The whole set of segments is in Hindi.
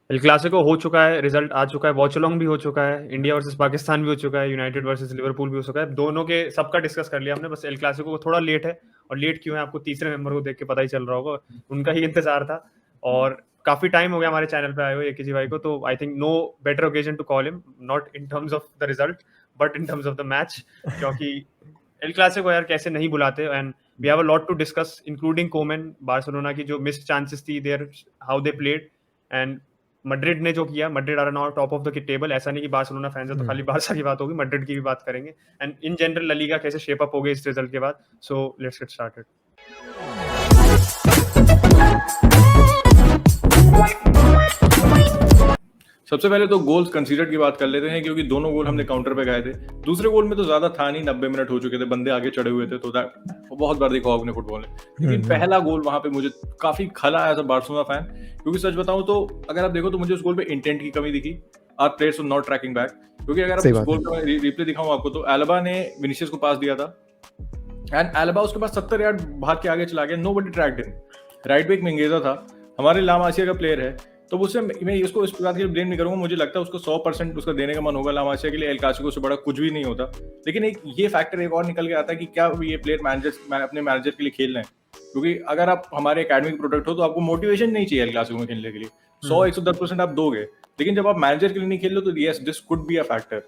एल क्लासिको हो चुका है, रिज़ल्ट आ चुका है, वॉच अलोंग भी हो चुका है, इंडिया वर्सेस पाकिस्तान भी हो चुका है, यूनाइटेड वर्सेस लिवरपूल भी हो चुका है। दोनों के सबका डिस्कस कर लिया हमने, बस एल क्लासिको को थोड़ा लेट है और लेट क्यों है आपको तीसरे मेंबर को देख के पता ही चल रहा होगा। उनका ही इंतज़ार था और काफ़ी टाइम हो गया हमारे चैनल पे आए हुए एकेजी भाई को, तो I think no better occasion to call him, not in terms of the result but in terms of the match, क्योंकि एल क्लासिको यार कैसे नहीं बुलाते and we have a lot to discuss including Koeman, Barcelona की जो मिस्ड चांसेस थी there, how they played and Madrid ने जो किया। Madrid are now top of the table, ऐसा नहीं कि बार्सिलोना फैंस है तो खाली बारसा की बात होगी, मैड्रिड की भी बात करेंगे and in general La Liga कैसे शेप अप हो गई इस रिजल्ट के बाद। So let's get started. सबसे पहले तो गोल्स कंसीडर्ड की बात कर लेते हैं, क्योंकि दोनों गोल हमने काउंटर पे गए थे। दूसरे गोल में तो ज्यादा था नहीं, 90 मिनट हो चुके थे, बंदे आगे चढ़े हुए थे, तो बहुत बार देखा आपने फुटबॉल में। लेकिन पहला गोल वहां पे मुझे काफी खला आया था बार्सिलोना फैन, क्योंकि सच बताऊं तो अगर आप देखो तो मुझे उस गोल पे इंटेंट की कमी दिखी। Our players were not tracking back, क्योंकि अगर आप उस गोल का रिप्ले दिखाऊं आपको तो एल्बा ने विनीसियस को पास दिया था एंड एल्बा उसके पास 70 यार्ड भाग के आगे चला गया, nobody tracked him. Right back Mingueza था, हमारे ला मासिया का प्लेयर है, तो उससे मैं इसको इस बात के लिए ब्लेम नहीं करूंगा। मुझे लगता है उसको 100% उसका देने का मन होगा ला मासिया के लिए, एल क्लासिको से बड़ा कुछ भी नहीं होता। लेकिन एक ये फैक्टर एक और निकल के आता है कि क्या ये प्लेयर मैनेजर अपने मैनेजर के लिए खेल रहे हैं, क्योंकि अगर आप हमारे एकेडमिक प्रोडक्ट हो तो आपको मोटिवेशन नहीं चाहिए एल क्लासिको में खेलने के लिए, 100-110% आप दोगे। लेकिन जब आप मैनेजर के लिए नहीं खेल रहे तो yes, this could be a factor.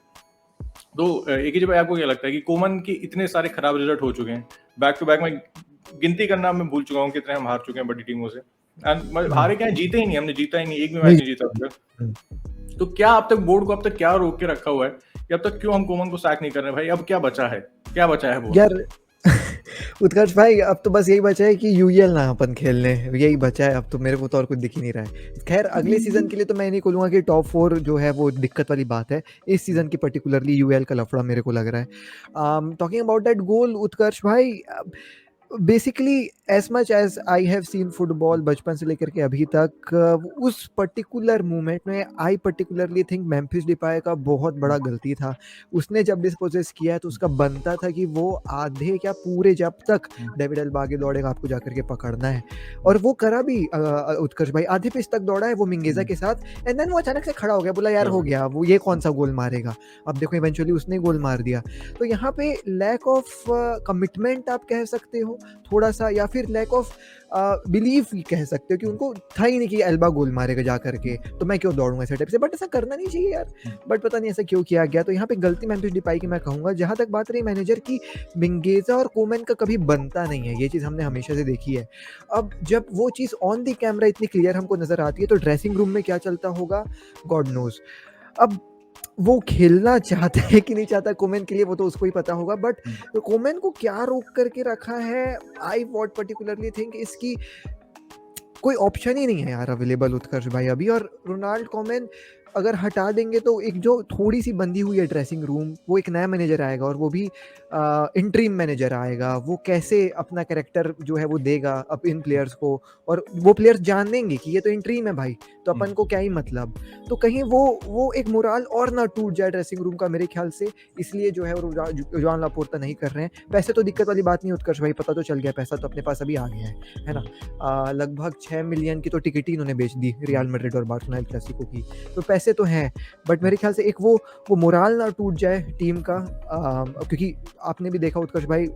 तो एक ही जब आपको क्या लगता है कि कोमन की इतने सारे खराब रिजल्ट हो चुके हैं बैक टू बैक, में गिनती करना मैं भूल चुका हूँ कितने हम हार चुके हैं बड़ी टीमों से। हारे क्या, जीते ही नहीं, हमने जीता ही नहीं, एक भी मैच नहीं जीता अब तक। तो क्या अब तक बोर्ड को अब तक क्या रोक के रखा हुआ है, कि अब तक क्यों हम कोमन को सैक नहीं कर रहे भाई? अब क्या बचा है, क्या बचा है बोर्ड? यार उत्कर्ष भाई, अब तो बस यही बचा है कि यूएल ना अपन खेलने, यही बचा है अब तो। मेरे को तो और कुछ दिख ही नहीं रहा है। खैर अगले सीजन के लिए तो मैं नहीं खोलूंगा कि टॉप 4 जो है वो दिक्कत वाली बात है। इस सीजन की पर्टिकुलरली यूएल का लफड़ा मेरे को लग रहा है। Talking about that goal Utkarsh भाई, basically as much as I have seen football बचपन से लेकर के अभी तक, उस पर्टिकुलर मोमेंट में I particularly think Memphis Depay का बहुत बड़ा गलती था। उसने जब डिस्पोजेस किया है तो उसका बनता था कि वो आधे क्या पूरे जब तक डेविड अल्बा आगे दौड़ेगा आपको जाकर के पकड़ना है, और वो करा भी। उत्कर्ष भाई आधे पिच तक दौड़ा है वो मिंगेजा के साथ, एंड देन वो अचानक से खड़ा हो गया, बोला यार हो गया, वो ये कौन सा गोल मारेगा। अब देखो इवेंचुअली उसने गोल मार दिया। तो यहाँ पे लैक ऑफ कमिटमेंट आप कह सकते हो थोड़ा सा, या फिर लैक ऑफ बिलीफ कह सकते हो कि उनको था ही नहीं कि एल्बा गोल मारेगा जा करके, तो मैं क्यों दौड़ूंगा ऐसे टाइप से। बट ऐसा करना नहीं चाहिए यार, बट पता नहीं ऐसा क्यों किया गया। तो यहाँ पे गलती मेम्फिस डिपाई की मैं कहूंगा। जहां तक बात रही मैनेजर की, मिंगेजा और कोमन का कभी बनता नहीं है, ये चीज़ हमने हमेशा से देखी है। अब जब वो चीज़ ऑन द कैमरा इतनी क्लियर हमको नजर आती है तो ड्रेसिंग रूम में क्या चलता होगा गॉड नोज। अब वो खेलना चाहता है कि नहीं चाहता कोमेन के लिए, वो तो उसको ही पता होगा, बट कोमेन को क्या रोक करके रखा है, आई वॉट पर्टिकुलरली थिंक इसकी कोई ऑप्शन ही नहीं है यार अवेलेबल उत्कर्ष भाई अभी। और रोनाल्ड कोमेन अगर हटा देंगे तो एक जो थोड़ी सी बंदी हुई है ड्रेसिंग रूम, वो एक नया मैनेजर आएगा और वो भी इंटरीम मैनेजर आएगा, वो कैसे अपना कैरेक्टर जो है वो देगा अब इन प्लेयर्स को, और वो प्लेयर्स जान देंगे कि ये तो इंटरीम है भाई, तो अपन को क्या ही मतलब। तो कहीं वो एक मोराल और ना टूट जाए ड्रेसिंग रूम का मेरे ख्याल से, इसलिए जो है वो जोआन लापोर्ता नहीं कर रहे हैं। पैसे तो दिक्कत वाली बात नहीं उत्कर्ष भाई, पता तो चल गया, पैसा तो अपने पास अभी आ गया है ना। लगभग 6 मिलियन की तो टिकट ही इन्होंने बेच दी रियल मैड्रिड और बार्सिलोना क्लासिको की, तो पैसे तो हैं। बट मेरे ख्याल से एक वो मोराल ना टूट जाए टीम का, क्योंकि आपने भी देखा उत्कर्ष भाई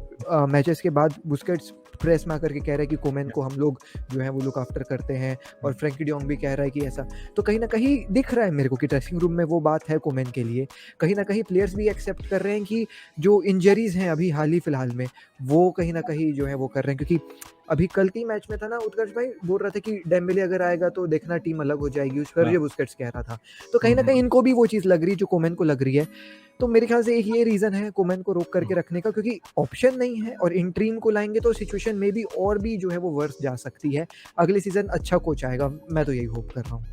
मैचेस के बाद बुस्केट्स प्रेस में आकर के कह रहे हैं कि कोमेन को हम लोग जो है वो लुक आफ्टर करते हैं, और फ्रैंकी डियोंग भी कह रहा है कि ऐसा। तो कहीं ना कहीं दिख रहा है मेरे को कि ड्रेसिंग रूम में वो बात है कोमेन के लिए। कहीं ना कहीं प्लेयर्स भी एक्सेप्ट कर रहे हैं कि जो इंजरीज हैं अभी हाल ही फिलहाल में, वो कहीं ना कहीं जो है वो कर रहे हैं। क्योंकि अभी कल की मैच में था ना उत्कर्ष भाई, बोल रहा था कि डेम्बेले अगर आएगा तो देखना टीम अलग हो जाएगी, उस पर जो बुस्केट्स कह रहा था। तो कहीं ना कहीं इनको भी वो चीज़ लग रही है जो कोमेन को लग रही है। तो मेरे ख्याल से एक ये रीज़न है कोमेन को रोक करके रखने का, क्योंकि ऑप्शन नहीं है, और इंट्रीम को लाएंगे तो सिचुएशन में भी और भी जो है वो वर्स जा सकती है। अगले सीजन अच्छा कोच आएगा, मैं तो यही होप कर रहा हूँ।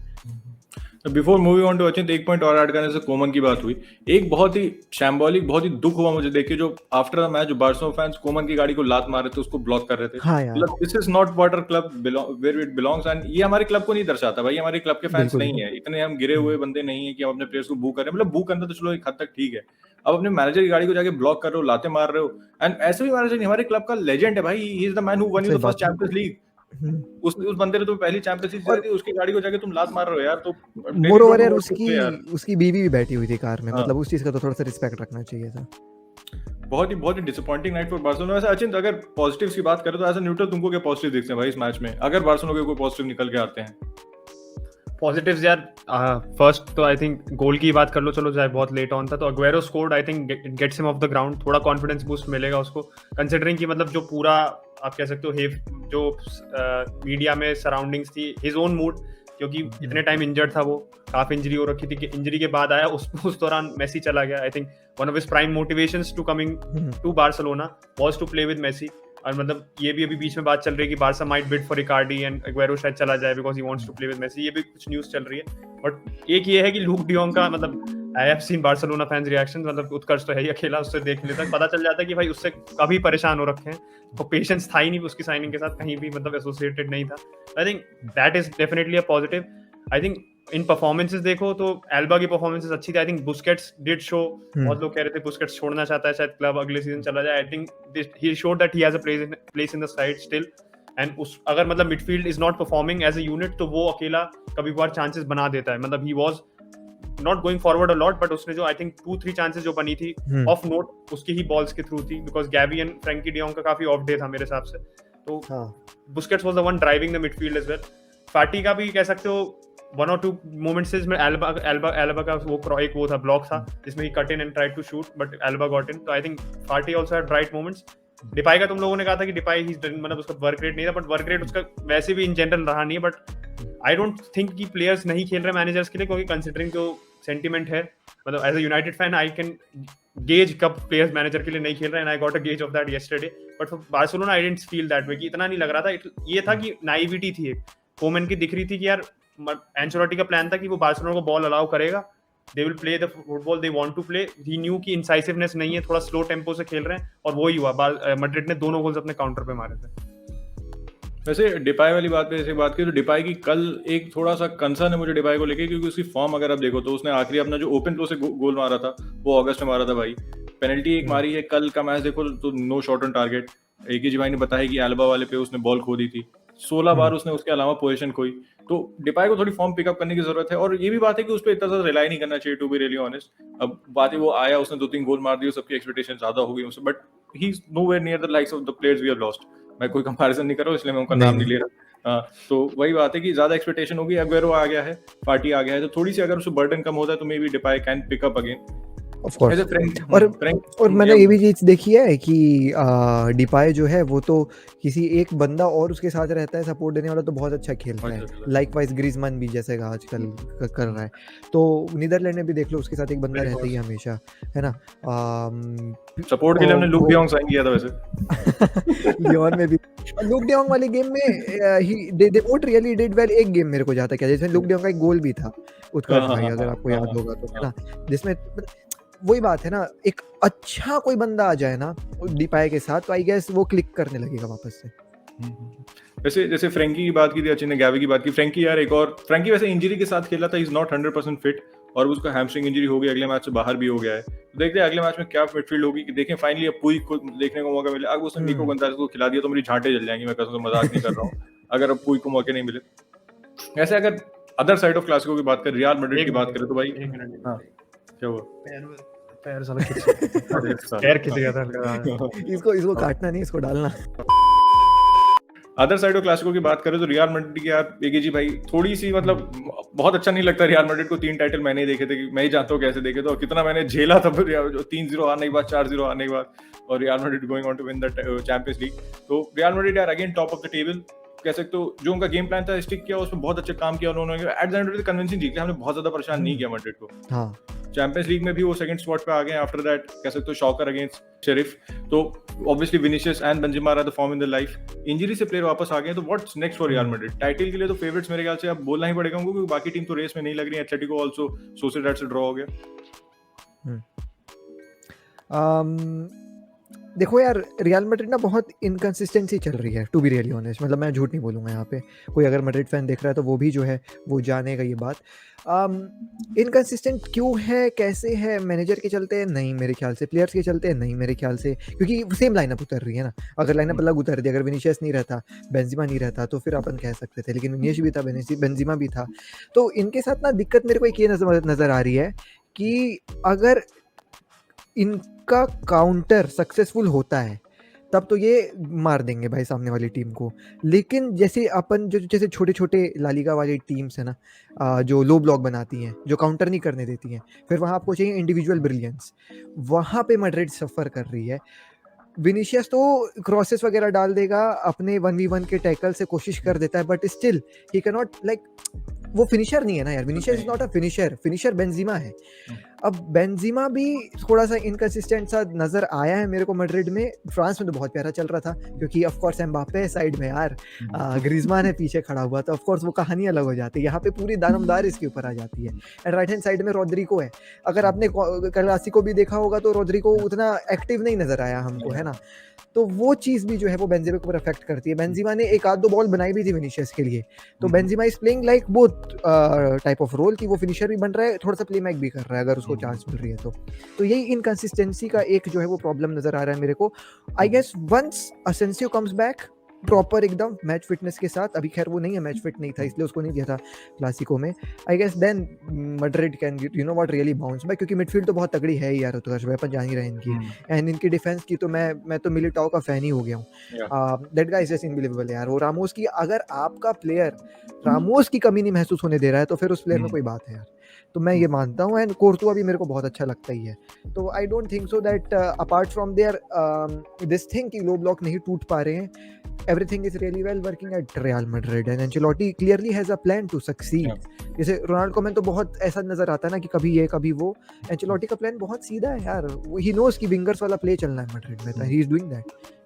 बिफोर मूविंग ऑन टू अचिंत, एक पॉइंट और ऐड करने से कोमन की बात हुई, एक बहुत ही शैम्बॉलिक, बहुत ही दुख हुआ मुझे देख के, जो आफ्टर द मैच जो बार्सिलोना फैंस कोमन की गाड़ी को लात मार रहे थे, उसको ब्लॉक कर रहे थे। हाँ यार, this is not what our club where it belongs, and ये हमारे क्लब को नहीं दर्शाता भाई, हमारे क्लब के फैंस नहीं है, इतने हम गिरे हुए बंदे नहीं है कि हम अपने प्लेयर्स को बू करें। मतलब बू करना तो चलो एक हद तक ठीक है, अब अपने मैनेजर की गाड़ी को जाके ब्लॉक कर रहे हो, लाते मार रहे हो। एंड ऐसे भी मैनेजर नहीं, हमारे क्लब का लेजेंड है भाई, he is the man who won you the first Champions League. Hmm. उस बंदे ने तो पहली चैंपियंस लीग और जीती थी, उसकी गाड़ी को जाके तुम लात मार रहे हो यार, तो मोर ओवर यार यार। उसकी बीवी भी बैठी हुई थी कार में, हाँ। मतलब उस चीज का तो थोड़ा सा रिस्पेक्ट रखना चाहिए था। बहुत ही डिसअपॉइंटिंग नाइट फॉर बार्सिलोना। वैसे अचिंत, अगर पॉजिटिव्स की बात करें तो एज अ न्यूट्रल तुमको क्या पॉजिटिव दिखते हैं भाई इस मैच में, अगर बार्सिलोना के कोई पॉजिटिव निकल के आते हैं? पॉजिटिव्स यार, फर्स्ट तो आई थिंक गोल की बात कर लो, चलो चाहे बहुत लेट ऑन था, तो Aguero scored, I think gets him off the ground, थोड़ा कॉन्फिडेंस बूस्ट मिलेगा उसको, कंसिडरिंग कि मतलब जो पूरा आप कह सकते हो जो मीडिया में सराउंडिंग्स थी, हिज ओन मूड, क्योंकि इतने टाइम इंजर्ड था वो, काफी इंजरी हो रखी थी, कि इंजरी के बाद आया, उस दौरान मेसी चला गया। I think one of his prime motivations to coming to Barcelona was to play with Messi. और मतलब ये भी अभी बीच में बात चल रही है कि Barca might bid for Ricardi and Aguero शायद चला जाए because he wants to play with Messi, ये भी कुछ न्यूज़ चल रही है। बट एक ये है कि लूक डियोंग का, मतलब आई have scene Barcelona fans reaction, मतलब उत्कर्ष तो है ही अकेला, उससे देखने तक पता चल जाता है कि भाई उससे कभी परेशान हो रखे हैं, तो पेशेंस था ही नहीं उसकी साइनिंग के साथ, कहीं भी मतलब एसोसिएटेड नहीं था। I think that is definitely a positive. I think in performances देखो तो एल्बा की परफॉर्मेंसेस अच्छी थी। I think Busquets did show, बहुत लोग कह रहे थे बुस्केट्स छोड़ना चाहता है शायद क्लब, अगले सीजन चला जाए। I think he showed that he has a place in the side still, and उस अगर मतलब midfield is not performing as a unit, तो वो अकेला कभी बार चांसेस बना देता है। मतलब he was not going forward a lot, but उसने जो आई थिंक 2-3 चांसेस जो बनी थी ऑफ नोट, उसकी ही बॉल्स के थ्रू थी, because Gavi and Frenkie de Jong का काफी ऑफ डे था मेरे हिसाब से, तो Busquets was the one driving the midfield as well. Fati का भी कह सकते हो, 1 or 2 मोमेंट्स में एल्बा का वो था ब्लॉक था जिसमें he cut in and tried to shoot, but Alba got in. तो I think Fati also had bright moments. Depay का तुम लोगों ने कहा था कि डिपाई ही मतलब उसका वर्क रेट नहीं था, बट वर्क रेट उसका वैसे भी इन जनरल रहा नहीं है। बट आई डोंट थिंक कि प्लेयर्स नहीं खेल रहे मैनेजर्स के लिए, क्योंकि कंसिडरिंग जो सेंटिमेंट है, मतलब as a United fan I can gauge कब प्लेयर्स मैनेजर के लिए नहीं खेल रहे, and I got a gauge of that yesterday. But for Barcelona I didn't feel that way, कि इतना नहीं लग रहा था। ये था कि नाइविटी थी, एक कोमन की दिख रही थी कि यार एंचेलोटी का प्लान था कि वो बार्सिलोना को बॉल अलाउ करेगा, they will play the football they want to play. ही न्यू की इंसाइसिवनेस नहीं है, थोड़ा स्लो टेम्पो से खेल रहे हैं, और वही हुआ। मैड्रिड ने 2 गोल्स अपने काउंटर पे मारे थे। वैसे डिपाई वाली बात पे जैसे बात की, तो डिपाई की कल एक थोड़ा सा कंसर्न है मुझे डिपाई को लेके, क्योंकि उसकी फॉर्म अगर आप देखो तो उसने आखिरी अपना जो ओपन प्ले से गोल मारा था वो अगस्त में मारा था भाई, पेनल्टी एक मारी है। कल का मैच देखो तो नो शॉट ऑन टारगेट। एक ही भाई ने बताया कि एल्बा वाले पे उसने बॉल खो दी थी, 16 बार उसने उसके अलावा पोजीशन खोई। तो डिपाई को थोड़ी फॉर्म पिकअप करने की जरूरत है, और ये भी बात है कि उस पर इतना ज्यादा रिलाई नहीं करना चाहिए, टू बी रियली ऑनेस्ट। अब बात है वो आया, उसने 2-3 गोल मार दिए, सबकी एक्सपेक्टेशन ज्यादा हो गई उससे, but he is nowhere near the likes of the players we have lost. मैं कोई कंपैरिजन नहीं कर रहा हूं, इसलिए मैं उनका नाम नहीं ले रहा। तो वही बात है कि ज्यादा एक्सपेक्टेशन होगी। अग्वेरो आ गया है, फाटी आ गया है, तो थोड़ी सी अगर उसको बर्डन कम होता है तो maybe Depay can pick up again. Of course. और मैंने ये भी चीज देखी है कि डिपाई जो है वो तो किसी एक बंदा और उसके साथ रहता है सपोर्ट देने वाला तो बहुत अच्छा खेलता है। लाइकवाइज ग्रीजमैन भी जैसे आजकल कर रहा है, तो नीदरलैंड में भी देख लो उसके साथ एक बंदा रहता ही हमेशा, है ना। सपोर्ट के लिए हमने लुक डियोंग साइन किया था वैसे लियोन में भी। लुक डियोंग वाले गेम में दे वोट रियली डिड वेल। एक गेम मेरे को जाता क्या, जिसमें लुक डियोंग का एक गोल भी था, उत्कर्ष भाई अगर आपको याद होगा तो, है ना, जिसमें वही बात है ना, एक अच्छा कोई बंदा आ जाए ना डिपाई के साथ, तो आई गेस वो क्लिक करने लगेगा वापस से। जैसे फ्रैंकी की बात की थी, अचिन ने गैवी की बात की, फ्रैंकी यार एक और, फ्रैंकी वैसे इंजरी के साथ खेला था, इज नॉट 100% फिट, और उसको हैमस्ट्रिंग इंजरी हो गई, अगले मैच से बाहर भी हो गया है। तो देखते हैं अगले मैच में क्या मिडफील्ड होगी, कि देखें फाइनली अब पुई को देखने को मौका मिले। अगर उसने निको गोंजालेस को खिला दिया तो मेरी झांटे जल जाएंगी, मैं कसम से मजाक नहीं कर रहा हूँ, अगर अब पुई को मौके नहीं मिले। ऐसे अगर अदर साइड ऑफ क्लासिको की बात करें, रियल मैड्रिड की बात करें तो भाई क्या हुआ, पैर साला पैर खिंच गया था। इसको काटना नहीं, इसको डालना। अदर साइड ऑफ क्लासिको की बात करें तो रियल मैड्रिड की यार एगे जी भाई थोड़ी सी मतलब बहुत अच्छा नहीं लगता रियल मैड्रिड को। 3 टाइटल मैंने ही देखे थे, मैं ही जानता हूँ कैसे देखे थे और कितना मैंने झेला था 3-0 आने के बाद, 4-0 आने के बाद, और Real Madrid going on to win the Champions League. तो रियल मैड्रिड यार again top of the table कह सकते हो। जो उनका गेम प्लान था स्टिक किया, उसमें बहुत अच्छा काम किया उन्होंने। At the end of the convincing जीत लिया, हमने बहुत ज्यादा परेशान नहीं किया मैड्रिड को। हाँ, चैंपियंस लीग में भी वो सेकंड स्पॉट पे आ गए। आफ्टर दैट कह सकते हो शॉकर अगेंस्ट शेरिफ। तो obviously Vinicius and Benzema are the form in the life. Injury से प्लेयर वापस आ गए, तो what's next for Real Madrid? Title के लिए तो फेवरेट्स मेरे ख्याल से अब बोलना ही पड़ेगा उनको, क्योंकि बाकी टीम तो रेस में नहीं लग रही है। एथलेटिको आल्सो सोसिएडाड से ड्रॉ हो गया। देखो यार, रियल मैड्रिड ना बहुत इनकंसिस्टेंसी चल रही है, टू बी रियली ऑनेस्ट। मतलब मैं झूठ नहीं बोलूँगा यहाँ पे, कोई अगर मैड्रिड फैन देख रहा है तो वो भी जो है वो जानेगा ये बात। इनकंसिस्टेंट क्यों है, कैसे है? मैनेजर के चलते? नहीं मेरे ख्याल से। प्लेयर्स के चलते? नहीं मेरे ख्याल से, क्योंकि सेम लाइनअप उतर रही है ना। अगर लाइनअप अलग उतर दी, अगर विनीशियस नहीं रहता, बेंजिमा नहीं रहता, तो फिर अपन कह सकते थे, लेकिन विनीश भी था, बेंजिमा भी था। तो इनके साथ ना दिक्कत मेरे को एक ये नज़र आ रही है कि अगर इनका काउंटर सक्सेसफुल होता है तब तो ये मार देंगे भाई सामने वाली टीम को। लेकिन जैसे अपन जैसे छोटे-छोटे ला लीगा वाली टीम्स है ना, जो लो ब्लॉक बनाती हैं, जो काउंटर नहीं करने देती हैं, फिर वहाँ आपको चाहिए इंडिविजुअल ब्रिलियंस। वहाँ पे मैड्रिड सफ़र कर रही है। विनीशियस तो क्रॉसेस वगैरह डाल देगा, अपने 1v1 के टैकल से कोशिश कर देता है, but still he can not like, वो फिनिशर नहीं है ना यार। Vinicius is not a finisher, finisher Benzema है। अब बेंजिमा भी थोड़ा सा इनकंसिस्टेंट सा नजर आया है मेरे को मैड्रिड में। फ्रांस में तो बहुत प्यारा चल रहा था, क्योंकि ऑफ कोर्स एम्बापे है साइड में यार, ग्रीजमान है पीछे खड़ा हुआ, तो ऑफ कोर्स वो कहानी अलग हो जाती है। यहाँ पे पूरी दानमदार इसके ऊपर आ जाती है। एंड राइट हैंड साइड में रोड्रिगो है। अगर आपने क्लासिको भी देखा होगा तो रोड्रिगो उतना एक्टिव नहीं नजर आया हमको, है ना। तो वो चीज़ भी जो है वो बेंजिमा को अफेक्ट करती है। बेंजिमा ने एक आध दो बॉल बनाई भी थी विनीशियस के लिए, तो Benzema is playing like both type of role, कि वो फिनिशर भी बन रहा है, थोड़ा सा प्ले मेक भी कर रहा है अगर उसको चांस मिल रही है तो यही इनकंसिस्टेंसी का एक जो है वो प्रॉब्लम नजर आ रहा है मेरे को। I guess once Asensio comes back proper एकदम मैच फिटनेस के साथ, अभी खैर वो नहीं है, मैच फिट नहीं था इसलिए उसको नहीं दिया था क्लासिको में, I guess then Madrid can you know what really bounce back, क्योंकि मिडफील्ड तो बहुत तगड़ी है यार, उत्कर्ष भाई अपन जान ही रहे हैं इनकी। एंड इनकी डिफेंस की तो मैं तो मिलिटाओ का फैन ही हो गया हूँ। दैट गाइस इज अनबिलीवेबल यार। वो रामोस की, अगर आपका प्लेयर रामोस की कमी नहीं महसूस होने दे रहा है तो फिर उस प्लेयर में कोई बात है यार। तो मैं ये मानता हूँ। एंड कोर्तुआ भी मेरे को बहुत अच्छा लगता ही है। तो I don't think so that apart from there this thing कि लो ब्लॉक नहीं टूट पा रहे हैं, everything is really well working at Real Madrid and Ancelotti clearly has a plan to succeed. जैसे रोनाल्डो को मैं तो बहुत ऐसा नजर आता है ना कि कभी ये कभी वो, एंचेलोटी का प्लान बहुत सीधा है यार। ही नोज कि विंगर्स वाला प्ले चलना है मैड्रिड में, ही इज डूइंग दैट।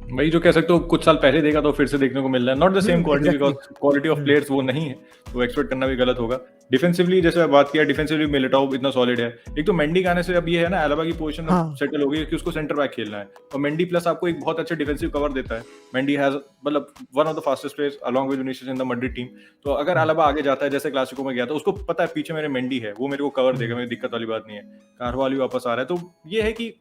वही जो कह सकते हो कुछ साल पहले देखा तो फिर से देखने को मिल रहा है। Not the same quality, because quality of players वो नहीं है, तो एक्सपेक्ट करना भी गलत होगा। डिफेंसिवली जैसे बात किया, डिफेंसिवली मिलिटाओ इतना सॉलिड है। एक तो मेंडी के आने से अब ये है ना, अलावा की पोजीशन सेटल हो गई कि उसको सेंटर बैक खेलना है, और मेंडी प्लस आपको एक बहुत अच्छा डिफेंसिव कवर देता है। मेंडी हैज मतलब one of the fastest players along with Vinicius in the Madrid team. तो अगर अलावा आगे जाता है, जैसे क्लासिको में गया था, उसको पता है पीछे मेरे मेंडी है, वो मेरे को कवर देगा, मेरी दिक्कत वाली बात नहीं है। कारवाली वापस आ रहा है, तो ये है कि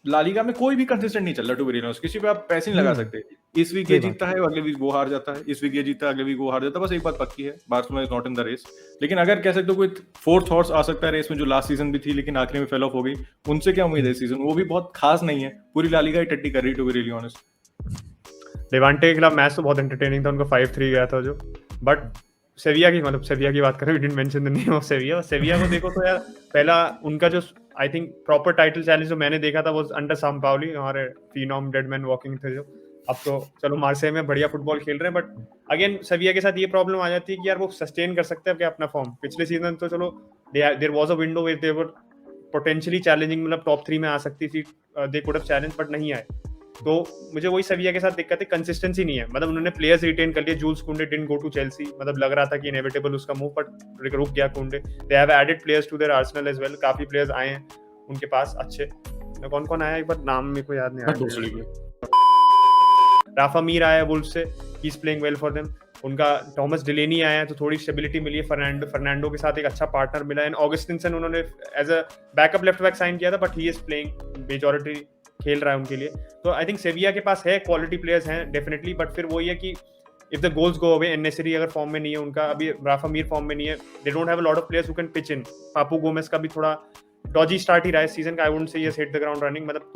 ला लीगा में कोई भी कंसिस्टेंट नहीं चल रहा। टू बी ऑनेस्ट, किसी पे आप पैसे नहीं लगा सकते। इस वीक ये जीतता है, अगले वीक वो हार जाता है, इस वीक ये जीतता है, अगले वीक वो हार जाता है। बस एक बात पक्की है, Barcelona is not in the race. लेकिन अगर कह सकते हो कोई फोर्थ हॉर्स आ सकता है रेस में, जो लास्ट सीजन भी थी लेकिन आखिरी में फेल ऑफ हो गई, उनसे क्या उम्मीद है इस सीजन? वो भी बहुत खास नहीं है, पूरी ला लीगा ही टट्टी कर रही, to be really honest. Levante के खिलाफ मैच तो बहुत एंटरटेनिंग था, उनका 5-3 गया था जो। बट सेविया की बात करें, we didn't mention the name of Sevilla को देखो तो यार, पहला उनका जो I think proper title challenge जो मैंने देखा था वो अंडर सांपाओली, हमारे फिनोम डेड मैन वॉकिंग थे जो। अब तो चलो मार्से में बढ़िया फुटबॉल खेल रहे हैं, बट अगेन सेविया के साथ ये प्रॉब्लम आ जाती है कि यार वो सस्टेन कर सकते हैं क्या अपना फॉर्म। पिछले सीजन तो चलो there was a window where they were potentially challenging, मतलब टॉप 3 में आ सकती थी, they could have challenge, but नहीं आए। तो मुझे वही सेविया के साथ दिक्कत है, कंसिस्टेंसी नहीं है। मतलब उन्होंने प्लेयर्स रिटेन कर लिए, जूल्स कुंडे डिडंट गो टू चेल्सी, मतलब लग रहा था कि इनएविटेबल उसका मूव, बट रुक गया Kounde. They have added players to their arsenal as well, काफी प्लेयर्स आए हैं उनके पास अच्छे। कौन कौन आया एक बार नाम मेरे को याद नहीं आ रहा। राफा मीर आया वुल्फ से, ही is playing well for them. उनका थॉमस डिलेनी आया है तो थोड़ी स्टेबिलिटी मिली है। फर्नांडो के साथ एक अच्छा पार्टनर मिला है। ऑगस्टिनसन उन्होंने as a backup left back sign किया था, but he is playing majority खेल रहा है उनके लिए। तो आई थिंक सेविया के पास है, क्वालिटी प्लेयर्स हैं डेफिनेटली, बट फिर वही है कि if the goals go away, N-necessary अगर फॉर्म में नहीं है उनका, अभी राफा मीर फॉर्म में नहीं है, they don't have a lot of players who can pitch in. Papu Gomez का भी थोड़ा डॉजी स्टार्ट ही रहा है सीजन का, I wouldn't say he has hit the ground running, मतलब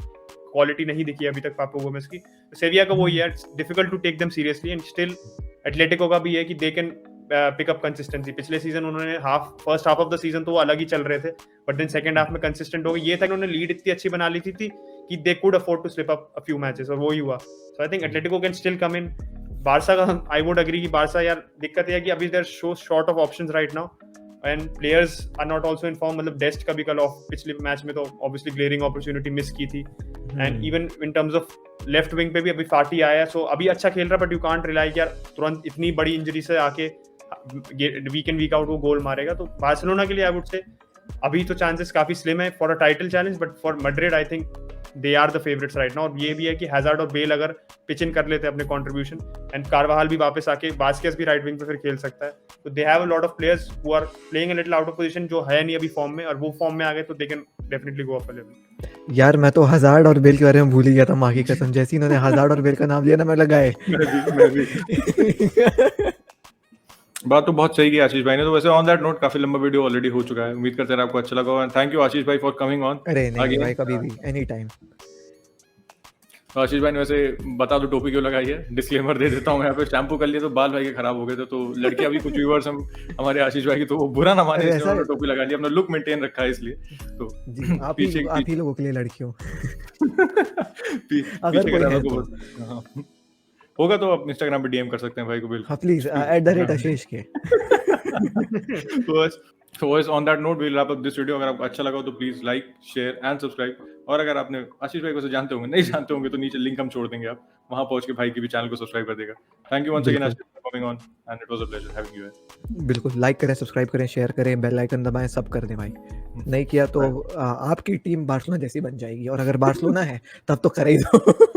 क्वालिटी नहीं दिखी अभी तक पापू गोमेस की। तो सेविया का वही है, difficult to take them seriously. And still Atletico का भी है कि they can pick up consistency. पिछले सीजन उन्होंने first half of the season तो वो अलग ही चल रहे थे, बट देन सेकंड हाफ में कंसिस्टेंट हो गए। ये था कि उन्होंने लीड इतनी अच्छी बना ली थी कि they could afford to slip up a few matches, और वो ही हुआ। So I think Atletico can still come in. Barca का आई वुड एग्री कि बारसा यार दिक्कत है कि अभी they're so short of options right now, and players are not also in form. मतलब डेस्ट का भी कल ऑफ पिछले मैच में तो ऑब्वियसली ग्लेयरिंग अपॉर्चुनिटी मिस की थी। And even in terms of left wing पे भी अभी फाटी आया है, सो अभी अच्छा खेल रहा है, बट यू कांट रिलाई यार तुरंत इतनी बड़ी इंजरी से आके वीक इन वीक आउट वो गोल मारेगा। तो बार्सिलोना के लिए आई वुड से अभी तो चांसेस काफी स्लिम है for a title challenge, but for Madrid I think they are the favourites right now. और ये भी है कि हैजार्ड और बेल अगर पिच इन कर लेते हैं अपने कंट्रीब्यूशन, एंड कार्वाहाल भी वापस आके वास्केस भी राइट विंग पे फिर खेल सकता है, तो they have a lot of players who are playing a little out of position, जो है नहीं अभी फॉर्म में, और वो फॉर्म में आ गए तो they can definitely go up a level. यार मैं तो हजार्ड और बेल के बारे में भूल ही गया था, माँ की कसम। जैसे ही इन्होंने हजार्ड और बेल का नाम लिया ना, मैं लगाए। मैं भी बात तो बहुत सही की आशीष भाई ने। तो वैसे ऑन दैट नोट काफी लंबा वीडियो ऑलरेडी हो चुका है, उम्मीद करते हैं आपको अच्छा लगा होगा। थैंक यू आशीष भाई फॉर कमिंग ऑन। अरे नहीं भाई, कभी भी, एनी टाइम। तो आशीष भाई ने वैसे बता दो टोपी क्यों लगाई है, डिस्क्लेमर दे देता हूँ यहाँ पे। शैम्पू कर लिए तो बाल भाई के खराब हो गए थे, तो लड़कियां भी कुछ व्यूअर्स हम हमारे आशीष भाई की, तो वो बुरा ना माने, अरे इसलिए ऐसा उन्होंने टोपी लगा ली, अपना लुक मेंटेन रखा है इसलिए। तो जी, आप ही लोगों के लिए लड़कियों। अगर पीछे कोई का है तो तो। हाँ। होगा तो आप इंस्टाग्राम पे डीएम कर सकते हैं भाई को, बिल्कुल। हाँ प्लीज, @आशीष के। तो वैसे on that note we will wrap up this video. अगर आपको अच्छा लगा हो तो please like, share and subscribe. और अगर आपने आशीष भाई को से जानते होंगे, नहीं जानते होंगे, तो नीचे लिंक हम छोड़ देंगे, आप वहां पहुंच के भाई की भी चैनल को सब्सक्राइब कर देगा। Thank you once again Ashish for coming on and it was a pleasure having you. बिल्कुल, लाइक करें, सब्सक्राइब करें, शेयर करें, बेल आइकन दबाएं, सब कर दें भाई। नहीं किया तो आपकी टीम बार्सिलोना जैसी बन जाएगी, और अगर बार्सिलोना है तब तो कर ही दो।